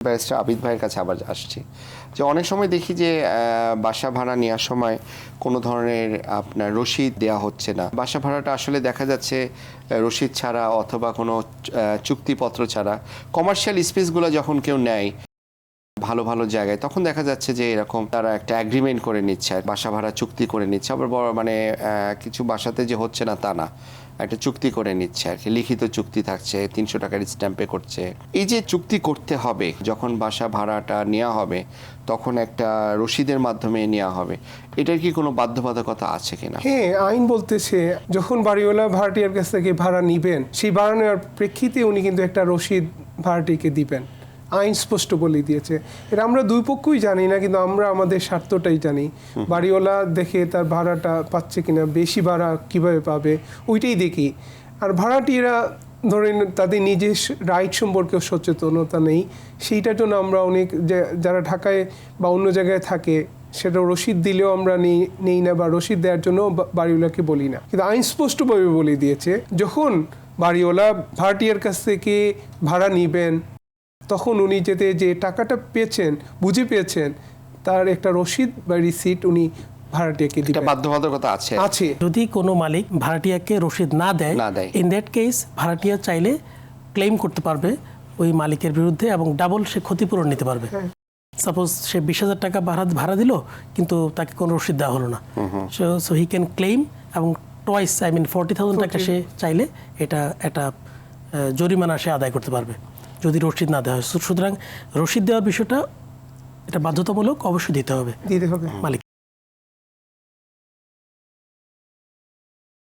Barrister Abid ভাইয়ের কাছে আবার আসছি যে অনেক সময় দেখি যে বাসা ভাড়া নেওয়ার সময় কোনো ধরনের আপনার রসিদ দেওয়া হচ্ছে না। বাসা ভাড়াটা আসলে দেখা যাচ্ছে রসিদ ছাড়া অথবা কোনো চুক্তিপত্র ছাড়া কমার্শিয়াল স্পেসগুলো যখন কেউ নেয় ভালো ভালো জায়গায়, তখন দেখা যাচ্ছে যে এরকম তারা একটা অ্যাগ্রিমেন্ট করে নিচ্ছে, বাসা ভাড়া চুক্তি করে নিচ্ছে। আবার বড় মানে কিছু বাসাতে যে হচ্ছে না তা না, একটা চুক্তি করে নিচ্ছে আর কি, লিখিত চুক্তি থাকছে, 300 টাকার স্ট্যাম্পে করছে। এই যে চুক্তি করতে হবে যখন বাসা ভাড়াটা নেওয়া হবে, তখন একটা রসিদের মাধ্যমে নেওয়া হবে, এটার কি কোনো বাধ্যবাধকতা আছে কিনা? হ্যাঁ, আইন বলতেছে যখন বাড়িওয়ালা ভাড়াটিয়ার কাছ থেকে ভাড়া নিবেন, সেই ভাড়া নেওয়ার প্রেক্ষিতে উনি কিন্তু একটা রসিদ ভাড়াটিকে দিবেন। আইন স্পষ্ট বলে দিয়েছে। এটা আমরা দুই পক্ষই জানি না, কিন্তু আমরা আমাদের স্বার্থটাই জানি। বাড়িওয়ালা দেখে তার ভাড়াটা পাচ্ছে কিনা, বেশি ভাড়া কিভাবে পাবে ওইটাই দেখি। আর ভাড়াটিরা ধরেন তাদের নিজের রাইট সম্পর্কেও সচেতনতা নেই, সেইটার জন্য আমরা অনেক যারা ঢাকায় বা অন্য জায়গায় থাকে সেটা রসিদ দিলেও আমরা নেই না, বা রসিদ দেওয়ার জন্য বাড়িওয়ালাকে বলি না। কিন্তু আইন স্পষ্টভাবে বলে দিয়েছে যখন বাড়িওয়ালা ভাড়াটিয়ার কাছ থেকে ভাড়া নিবেন, তখন উনি যে টাকাটা পেয়েছেন, বুঝে পেয়েছেন, তার একটা রসিদ বা রিসিট উনি ভাড়াটিয়াকে দিবেন। বাধ্যবাধকতা আছে। যদি কোনো মালিক ভাড়াটিয়াকে রসিদ না দেয়, ইন দ্যাট কেস ভাড়াটিয়া চাইলে ক্লেম করতে পারবে ওই মালিকের বিরুদ্ধে এবং ডাবল সে ক্ষতিপূরণ নিতে পারবে। সাপোজ সে 20,000 টাকা ভাড়া দিল, কিন্তু তাকে কোনো রসিদ দেওয়া হলো না, সো হি ক্যান ক্লেম, এবং টোয়াইস 40,000 টাকা সে চাইলে এটা একটা জরিমানা সে আদায় করতে পারবে যদি রসিদ না দেওয়া হয়। সুতরাং রসিদ দেওয়ার বিষয়টা এটা বাধ্যতামূলক, অবশ্যই দিতে হবে মালিক।